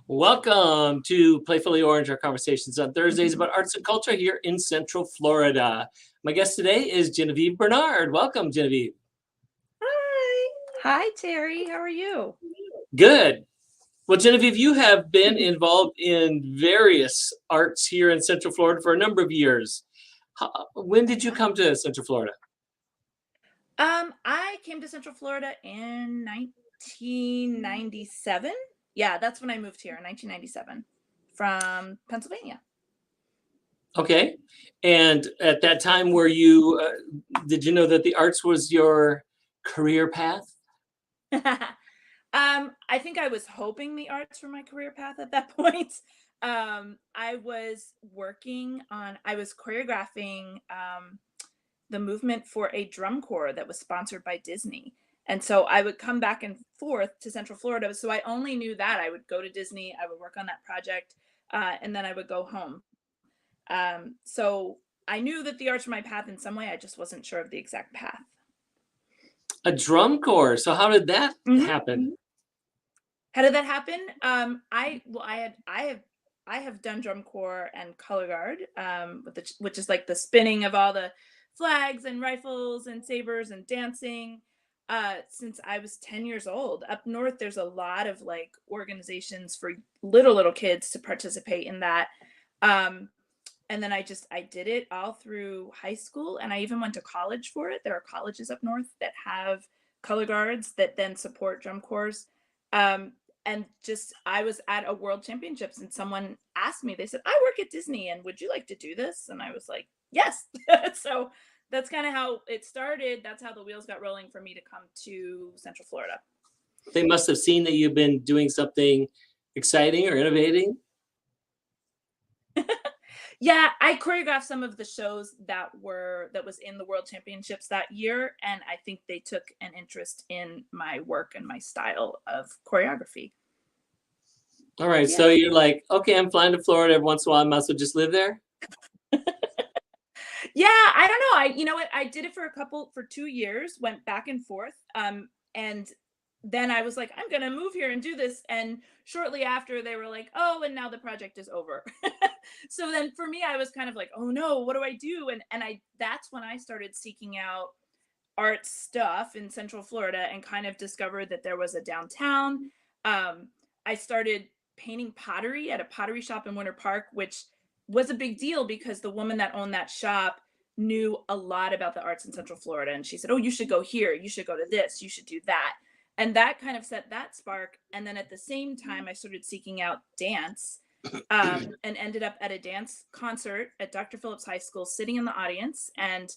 Welcome to Playfully Orange, our conversations on Thursdays about arts and culture here in Central Florida. My guest today is Genevieve Bernard. Welcome, Genevieve. Hi. Hi, Terry. How are you? Good. Well, Genevieve, you have been involved in various arts here in Central Florida for a number of years. When did you come to Central Florida? I came to Central Florida in 1997. Yeah, that's when I moved here in 1997 from Pennsylvania. Okay. And at that time, were you, did you know that the arts was your career path? I think I was hoping the arts were my career path at that point. I was choreographing the movement for a drum corps that was sponsored by Disney. And so I would come back and forth to Central Florida. So I only knew that I would go to Disney, I would work on that project, and then I would go home. So I knew that the arts were my path in some way. I just wasn't sure of the exact path. A drum corps. So how did that happen? How did that happen? I have done drum corps and color guard, which is like the spinning of all the flags and rifles and sabers and dancing, since I was 10 years old. Up north, there's a lot of like organizations for little kids to participate in that. And then I did it all through high school, and I even went to college for it. There are colleges up north that have color guards that then support drum corps. And I was at a world championships and someone asked me, they said, "I work at Disney and would you like to do this?" And I was like, yes. So that's kind of how it started. That's how the wheels got rolling for me to come to Central Florida. They must have seen that you've been doing something exciting or innovating. Yeah, I choreographed some of the shows that was in the World Championships that year, and I think they took an interest in my work and my style of choreography. All right, so you're like, okay, I'm flying to Florida every once in a while. I might as well just live there. Yeah, I don't know. You know what? I did it for 2 years, went back and forth, and then I was like, I'm gonna move here and do this. And shortly after, they were like, oh, and now the project is over. So then for me, I was kind of like, oh no, what do I do? And that's when I started seeking out art stuff in Central Florida and kind of discovered that there was a downtown. I started painting pottery at a pottery shop in Winter Park, which was a big deal because the woman that owned that shop knew a lot about the arts in Central Florida. And she said, oh, you should go here. You should go to this. You should do that. And that kind of set that spark. And then at the same time, I started seeking out dance, and ended up at a dance concert at Dr. Phillips High School, sitting in the audience. And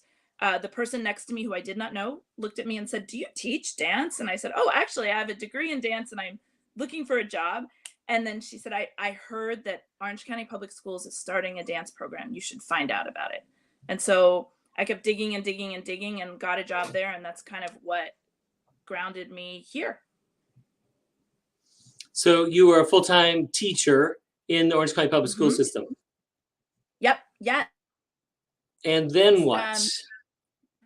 the person next to me, who I did not know, looked at me and said, "Do you teach dance?" And I said, "Oh, actually, I have a degree in dance and I'm looking for a job." And then she said, I heard that Orange County Public Schools is starting a dance program. You should find out about it. And so I kept digging and digging and digging and got a job there. And that's kind of what grounded me here. So you were a full-time teacher in the Orange County Public School system. Yep. Yeah. And then what? It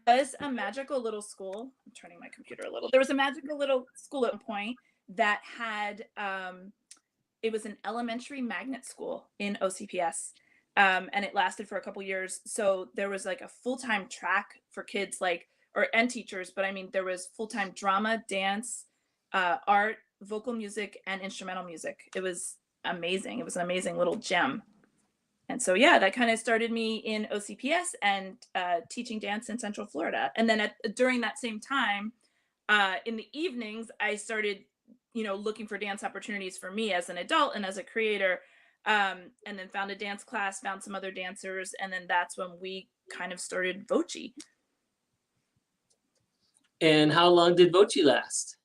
was a magical little school. I'm turning my computer a little. There was a magical little school at one point that had, it was an elementary magnet school in OCPS. And it lasted for a couple years. So there was like a full-time track for kids, and teachers, but I mean, there was full-time drama, dance, art, vocal music, and instrumental music. It was amazing. It was an amazing little gem. And so, yeah, that kind of started me in OCPS and teaching dance in Central Florida. And then during that same time, in the evenings, I started, looking for dance opportunities for me as an adult and as a creator. And then found a dance class, found some other dancers. And then that's when we kind of started Voci. And how long did Voci last?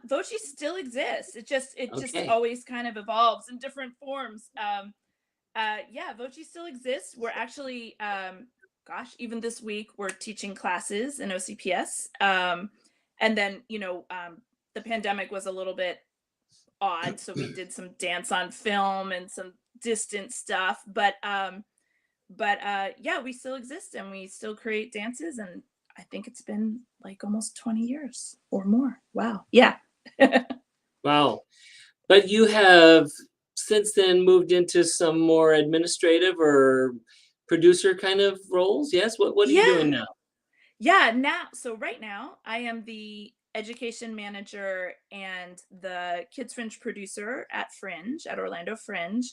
Voci still exists. It just always kind of evolves in different forms. Yeah, Voci still exists. We're actually, even this week we're teaching classes in OCPS. And then, the pandemic was a little bit odd, so we did some dance on film and some distant stuff. But but yeah, we still exist and we still create dances, and I think it's been like almost 20 years or more. Wow. Yeah. Wow. But you have since then moved into some more administrative or producer kind of roles? Yes? What are you doing Yeah. now? Yeah, so right now I am the education manager and the Kids Fringe producer at Fringe, at Orlando Fringe.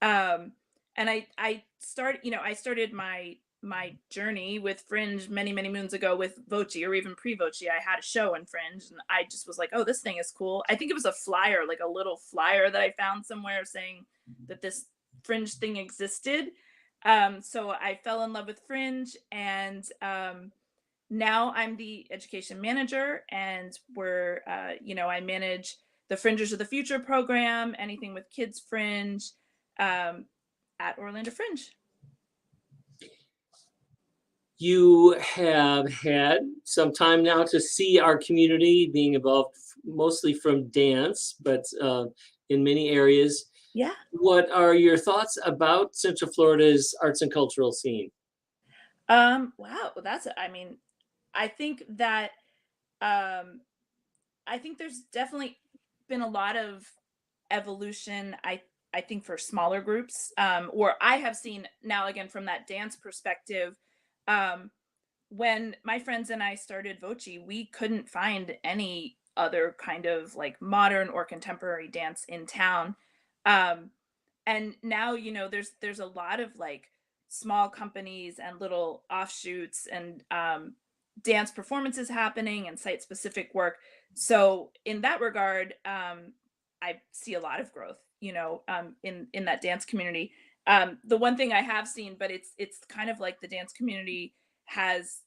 Um, and I started my journey with Fringe many, many moons ago with Voci, or even pre-Voci. I had a show in Fringe and I just was like, oh, this thing is cool. I think it was a flyer, like a little flyer that I found somewhere saying that this Fringe thing existed. So I fell in love with Fringe, and now I'm the education manager, and I manage the Fringers of the Future program, anything with Kids Fringe, um, at Orlando Fringe. You have had some time now to see our community being involved mostly from dance, but in many areas. Yeah. What are your thoughts about Central Florida's arts and cultural scene? Wow. I mean, I think that um, I think there's definitely been a lot of evolution. I think for smaller groups, or I have seen now again from that dance perspective. Um, when my friends and I started Voci, we couldn't find any other kind of like modern or contemporary dance in town. Um, and now, there's a lot of like small companies and little offshoots and dance performances happening and site specific work. So in that regard, I see a lot of growth, in that dance community. The one thing I have seen, but it's kind of like the dance community has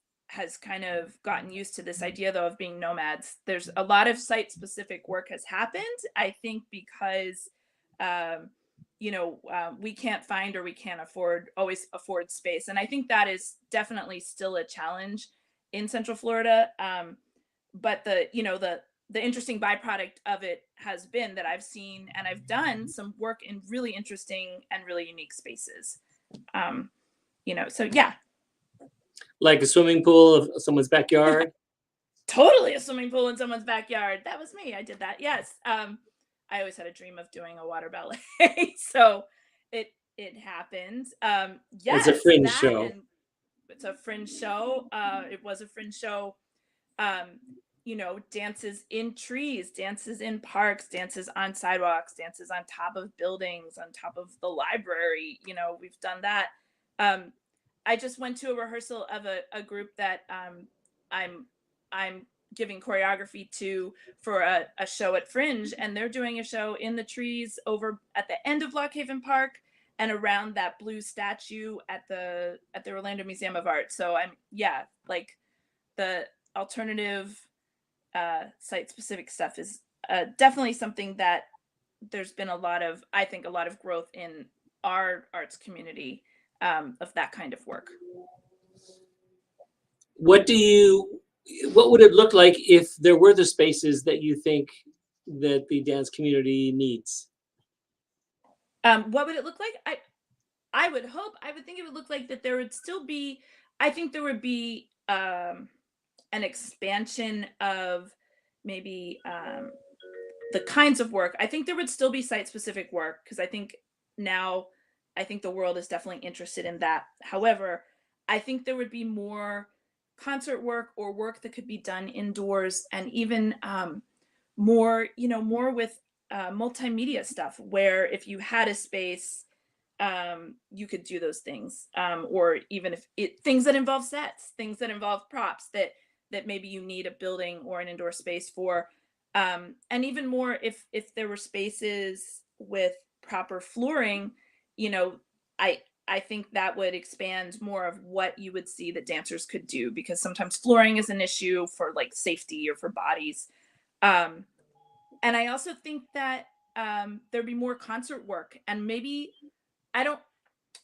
kind of gotten used to this idea though of being nomads. There's a lot of site specific work has happened, I think, because um, we can't find, or we can't always afford space, and I think that is definitely still a challenge in Central Florida. But the interesting byproduct of it has been that I've seen and I've done some work in really interesting and really unique spaces. Um, so yeah. Like a swimming pool of someone's backyard? Totally a swimming pool in someone's backyard. That was me. I did that. Yes. I always had a dream of doing a water ballet. So it happened. It's a Yes, fringe that, show. and it's a Fringe show. It was a Fringe show. Dances in trees, dances in parks, dances on sidewalks, dances on top of buildings, on top of the library. We've done that. Um, I just went to a rehearsal of a group that I'm I'm giving choreography to for a show at Fringe, and they're doing a show in the trees over at the end of Lock Haven Park and around that blue statue at the Orlando Museum of Art. So I'm yeah, like the alternative site specific stuff is definitely something that there's been I think a lot of growth in our arts community, of that kind of work. What do you what would it look like if there were the spaces that you think that the dance community needs? What would it look like? I would think it would look like that there would still be, I think there would be an expansion of maybe the kinds of work. I think there would still be site specific work because now I think the world is definitely interested in that. However, I think there would be more concert work or work that could be done indoors, and even more with multimedia stuff where if you had a space, you could do those things, or even if things that involve sets, things that involve props that maybe you need a building or an indoor space for, and even more if there were spaces with proper flooring. you know I think that would expand more of what you would see that dancers could do, because sometimes flooring is an issue for like safety or for bodies. um and I also think that there'd be more concert work, and I don't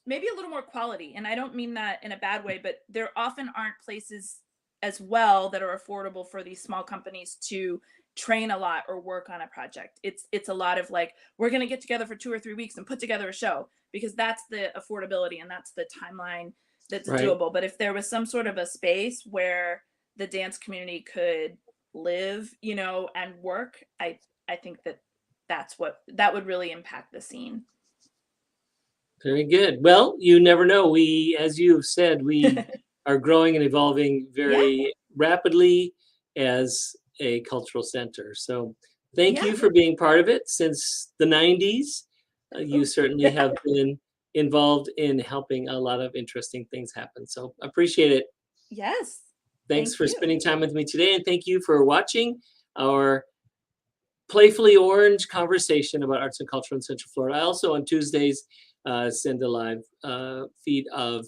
maybe a little more quality. And I don't mean that in a bad way, but there often aren't places as well that are affordable for these small companies to train a lot or work on a project. It's a lot of like, we're going to get together for 2 or 3 weeks and put together a show, because that's the affordability and that's the timeline that's Right. doable. But if there was some sort of a space where the dance community could live, you know, and work, I think that would really impact the scene. Very good. Well, you never know. We, as you've said, we are growing and evolving very rapidly as a cultural center. So thank you Yeah. for being part of it since the 90s. You certainly have been involved in helping a lot of interesting things happen. So appreciate it. Yes. Thanks Thank for you. spending time with me today. And thank you for watching our Playfully Orange conversation about arts and culture in Central Florida. I also on Tuesdays send a live feed of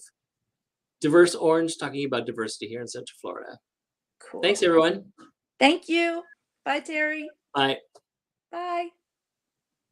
Diverse Orange talking about diversity here in Central Florida. Cool. Thanks, everyone. Thank you. Bye, Terry. Bye. Bye.